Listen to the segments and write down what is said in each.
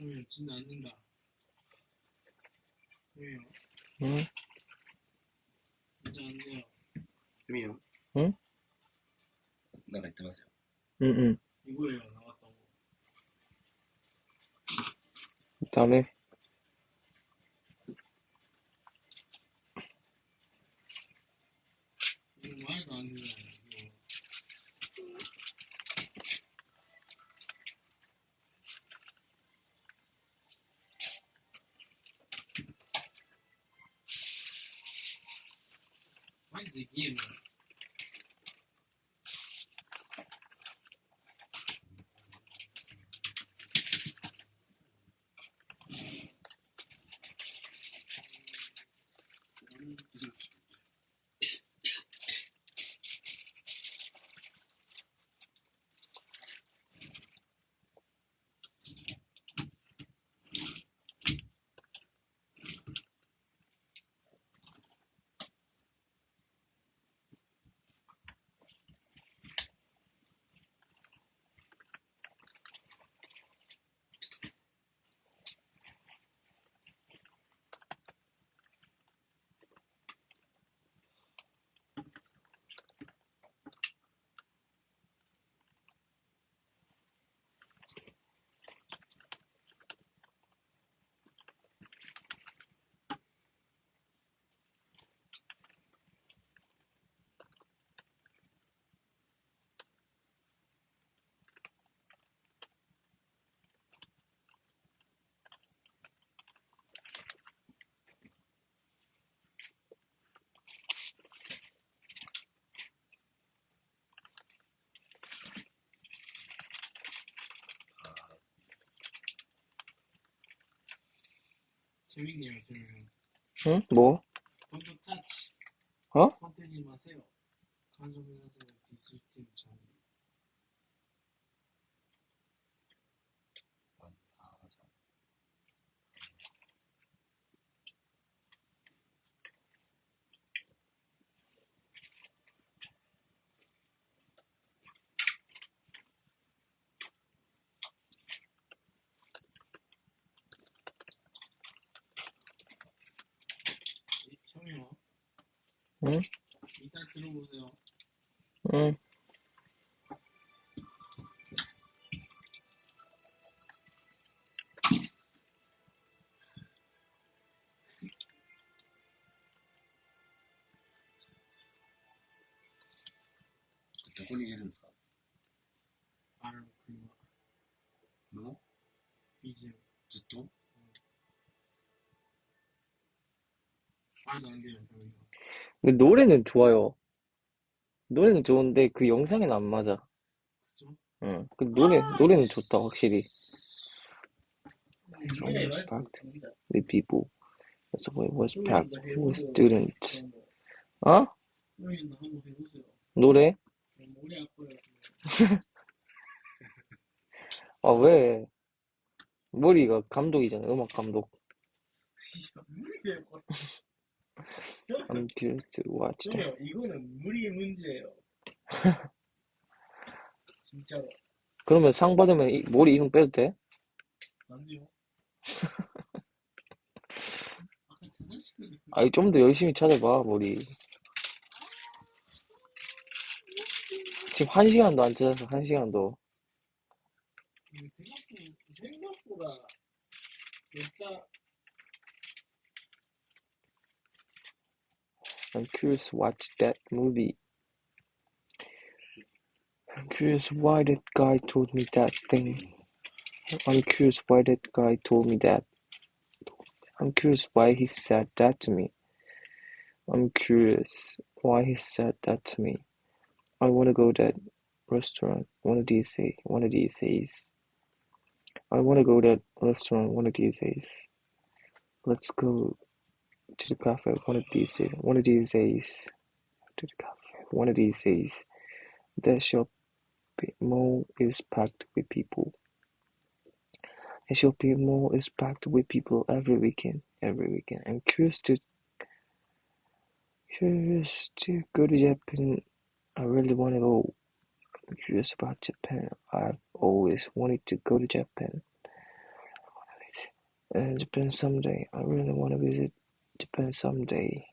그러면 진짜 안 된다. 왜요? 응? 진짜 안 돼요. 海よ。んなんか言ってますよ。응. 이거예요, 나왔다고. 다음에 이거 말도 안 되잖아요, 이거. What's the game? 재밌네요, 들으면. 응? 뭐? Don't touch. 어? 손대지 마세요. 간섭해서 디스팀 참. 형이요. 응? 일단 들어보세요. 응.どこに入れるんですか？ 바로 그거 の BGM. ずっと 말도 안 돼요, 저희가. 근데 노래는 좋아요. 노래는 좋은데 그 영상에는 안 맞아. 그죠? 응. 그 노래는 좋다, 확실히. 네, Respect with people. That's why respect with student. 어? 형님도 한번 해보세요. 노래? 머리 아파요. 아, 왜? 머리가 감독이잖아, 음악 감독. I'm curious to watch that. 형이요, 이거는 물이 문제예요. 진짜로. 그러면 상 받으면 머리 이름 빼도 돼? 안 돼요. 아까 찾아시거든요. 아니, 좀 더 열심히 찾아봐, 머리. 지금 1시간도 안 찾았어, 1시간도. 생각보다 진짜 I'm curious to watch that movie. I'm curious why that guy told me that thing. I'm curious why that guy told me that. I'm curious why he said that to me. I'm curious why he said that to me. I want to go to that restaurant one of these days. One of these days. I want to go to that restaurant one of these days. Let's go to the cafe one of these days. One of these days. To the cafe one of these days. The shopping mall is packed with people. The shopping mall is packed with people every weekend. Every weekend. I'm curious to go to Japan. I really want to go. I'm curious about Japan. I've always wanted to go to Japan. Japan someday. I really want to visit Japan someday.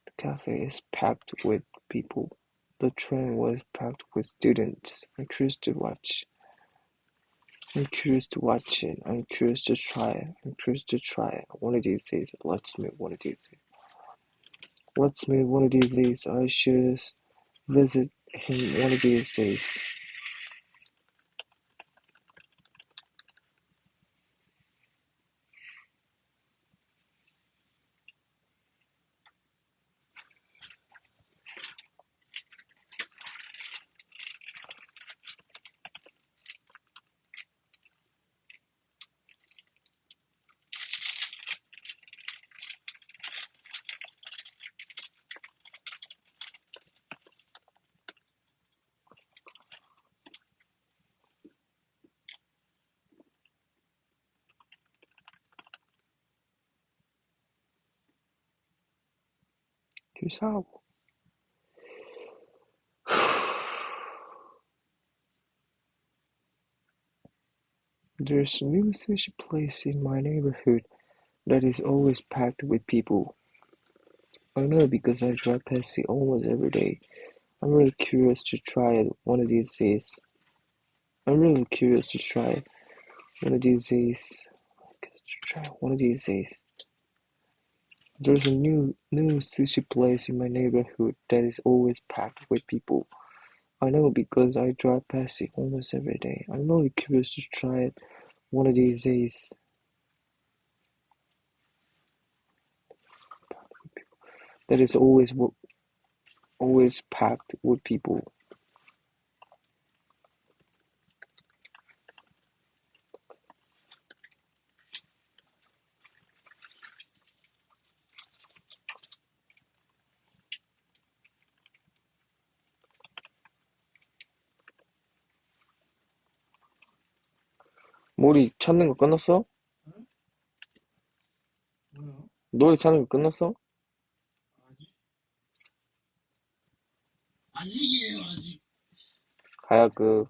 The cafe is packed with people. The train was packed with students. I'm curious to watch. I'm curious to watch it. I'm curious to try it. I'm curious to try it. One of these days, let's meet one of these days. Let's meet one of these days. I should visit him one of these days. Here's how. There's a new sushi place in my neighborhood that is always packed with people. I know because I drive past it almost every day. I'm really curious to try it one of these days. I'm really curious to try it one of these days. One of these days. There's a new sushi place in my neighborhood that is always packed with people. I know because I drive past it almost every day. I'm really curious to try it one of these days. That is always packed with people. 머리 찾는 거 끝났어? 응? 뭐요? 노래 찾는 거 끝났어? 아직이에요, 아직. 가야그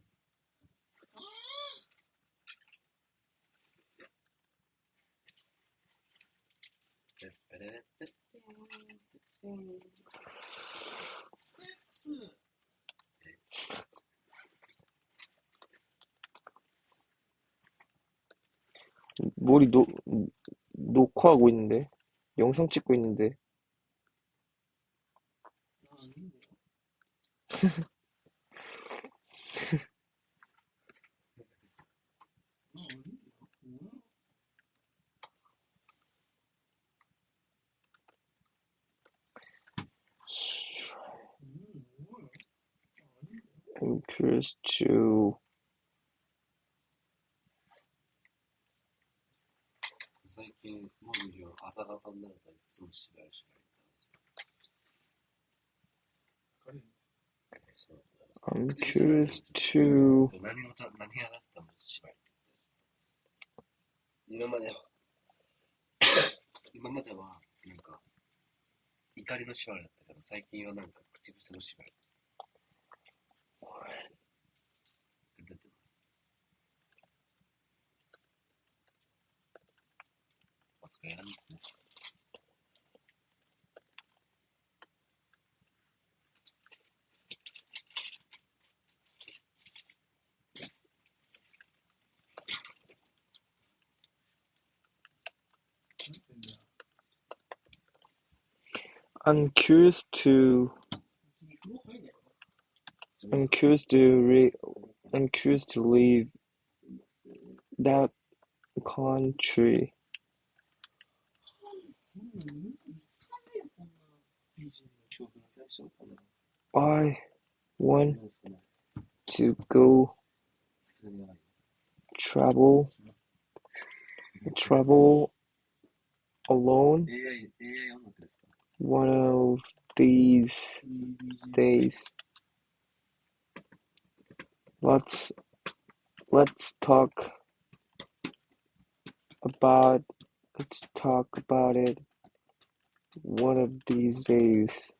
섹스. 머리 녹화하고 있는데 영상 찍고 있는데 나 아닌데요? 나 아닌데요? 뭐야? 뭐야? I'm curious to 最近、モーリーは朝方になるといつも縛り言ってます。そう I'm curious to 何がだったの縛りです。今までは、なんか、怒りの縛りだったけど、最近はなんか、口癖の縛り。出てます。お疲れなんですね。I'm curious to I'm curious to leave that country. I want to go travel alone AI 音楽ですか？ one of these days. Let's talk about it one of these days.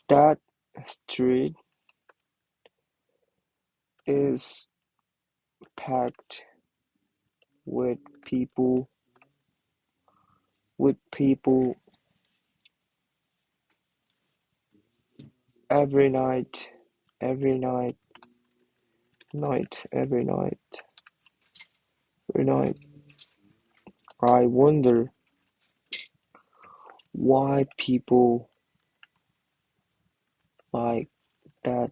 That street is packed with people with people every night, every night, every night. I wonder why people like that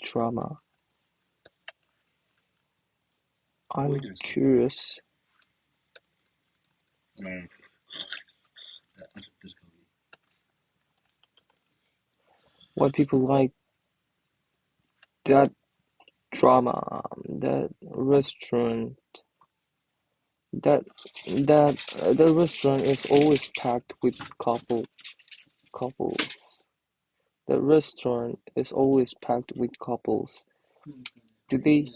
drama. I'm curious why people like that drama, that restaurant, that the restaurant is always packed with couples. The restaurant is always packed with couples. Today,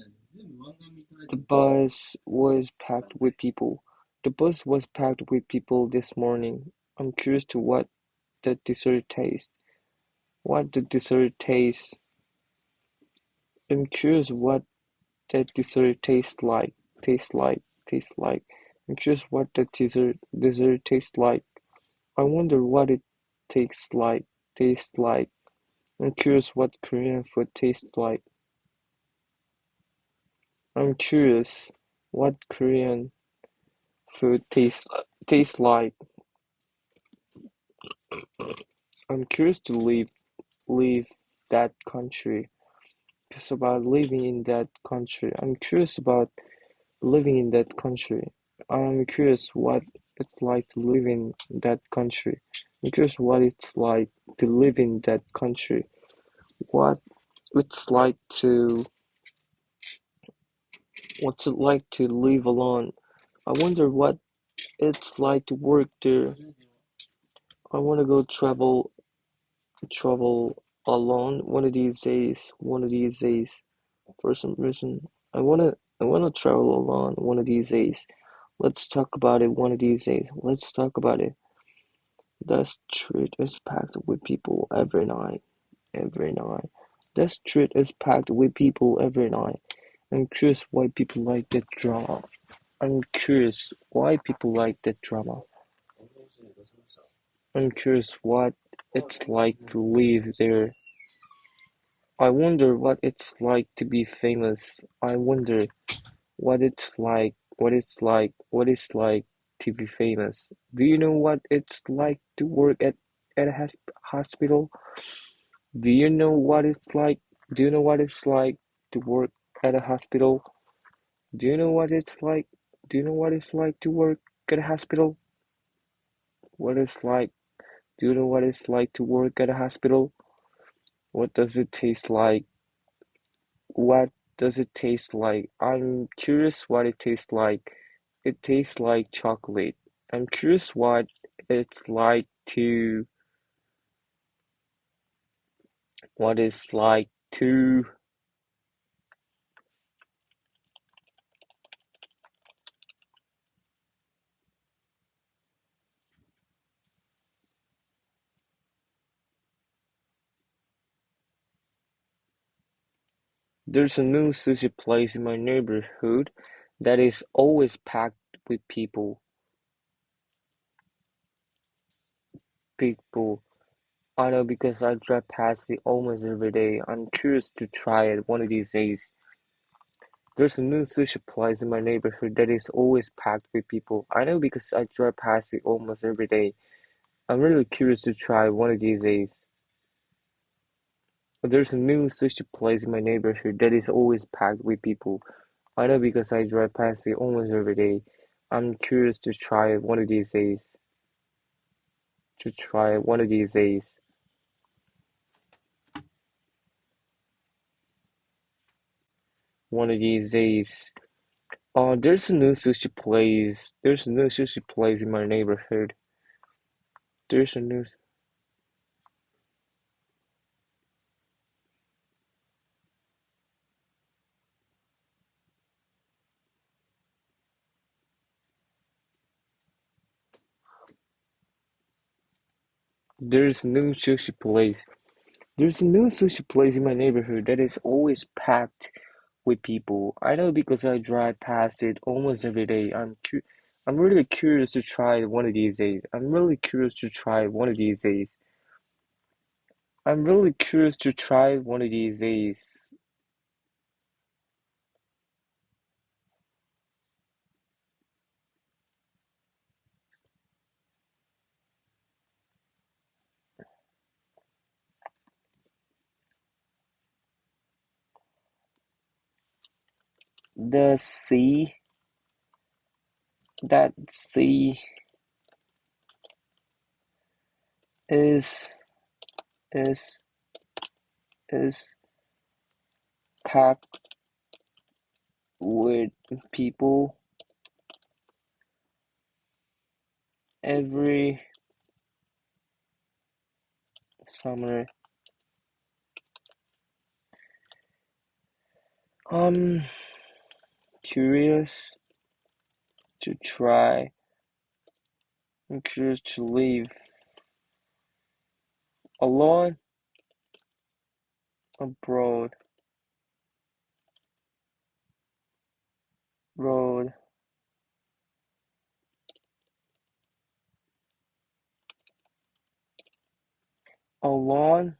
the bus was packed with people. The bus was packed with people this morning. I'm curious to what the dessert tastes. What the dessert tastes. I'm curious what the dessert tastes like. Tastes like. Tastes like. I'm curious what the dessert tastes like. I wonder what it tastes like. Tastes like. I'm curious what Korean food tastes like. I'm curious what Korean food tastes like. I'm curious to leave that country. Curious about living in that country. I'm curious about living in that country. I'm curious what it's like to live in that country. I'm curious what it's like to live in that country. What it's like to what's it like to live alone. I wonder what it's like to work there. I want to go travel alone one of these days. One of these days. For some reason, I wanna travel alone one of these days. Let's talk about it one of these days. Let's talk about it. The street is packed with people every night. Every night. The street is packed with people every night. I'm curious why people like that drama. I'm curious why people like that drama. I'm curious what it's like to live there. I wonder what it's like to be famous. I wonder what it's like to be famous. Do you know what it's like to work at a hospital? Do you know what it's like? Do you know what it's like to work at a hospital? Do you know what it's like? Do you know what it's like to work at a hospital? What it's like? Do you know what it's like to work at a hospital? What does it taste like? What does it taste like? I'm curious what it tastes like. It tastes like chocolate. I'm curious what it's like to what it's like to There's a new sushi place in my neighborhood that is always packed with people. I know because I drive past it almost every day. I'm curious to try it one of these days. There's a new sushi place in my neighborhood that is always packed with people. I know because I drive past it almost every day. I'm really curious to try one of these days. There's a new sushi place in my neighborhood that is always packed with people. I know because I drive past it almost every day. I'm curious to try it one of these days. To try it one of these days. One of these days. There's a new sushi place. There's a new sushi place in my neighborhood. There's a new. There's a new sushi place. There's a new sushi place in my neighborhood that is always packed with people. I know because I drive past it almost every day. I'm really curious to try it one of these days. I'm really curious to try it one of these days. I'm really curious to try it one of these days. The sea, that sea is is is packed with people every summer. I'm curious to try. I'm curious to live alone abroad. Road alone.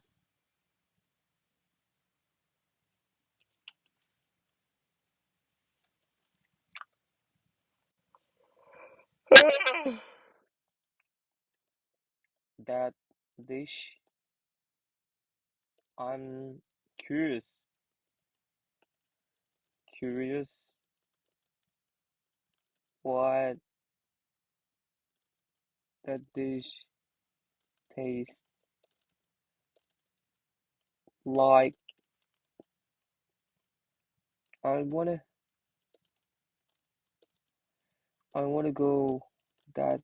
That dish. I'm curious. Curious what that dish tastes like. I wanna I wanna go that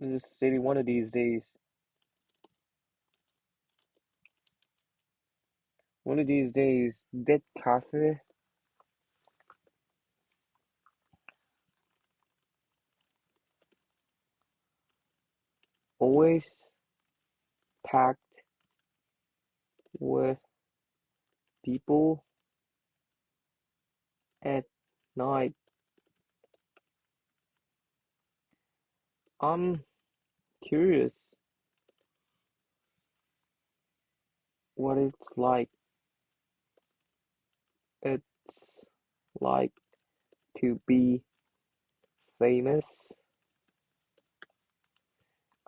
the city one of these days. One of these days, that cafe always packed with people at night. I'm curious what it's like. It's like to be famous.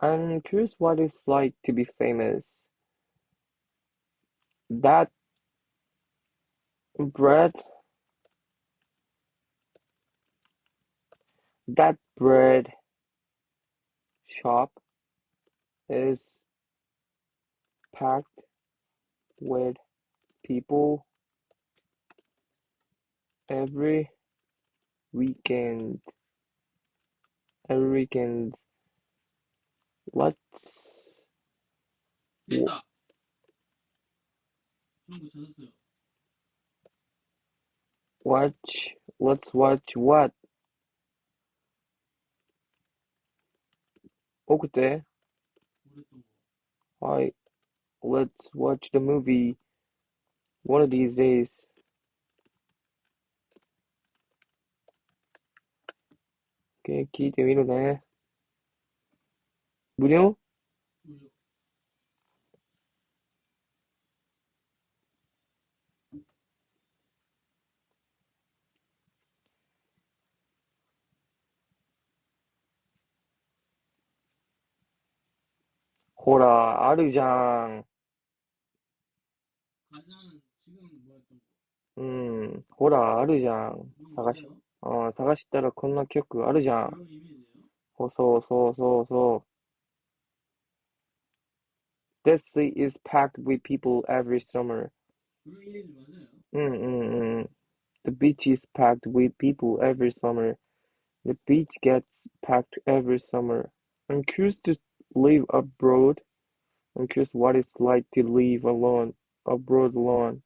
I'm curious what it's like to be famous. That bread, that bread shop is packed with people every weekend. Every weekend. Let's 出た。なんか探すよ。 watch. Let's watch what? 送って。俺と。はい。Let's watch the movie one of these days. 聞いてみるね。無料？無料。ほら、あるじゃん。あ、じゃん、違うのもらったの。うん。ほら、あるじゃん。探したらこんな曲あるじゃん。これのイメージだよ。そうそうそうそう。That sea is packed with people every summer. これのイメージマジだよ。うんうんうん。The beach is packed with people every summer. The beach gets packed every summer. I'm curious to live abroad. I'm curious what it's like to live alone, abroad alone.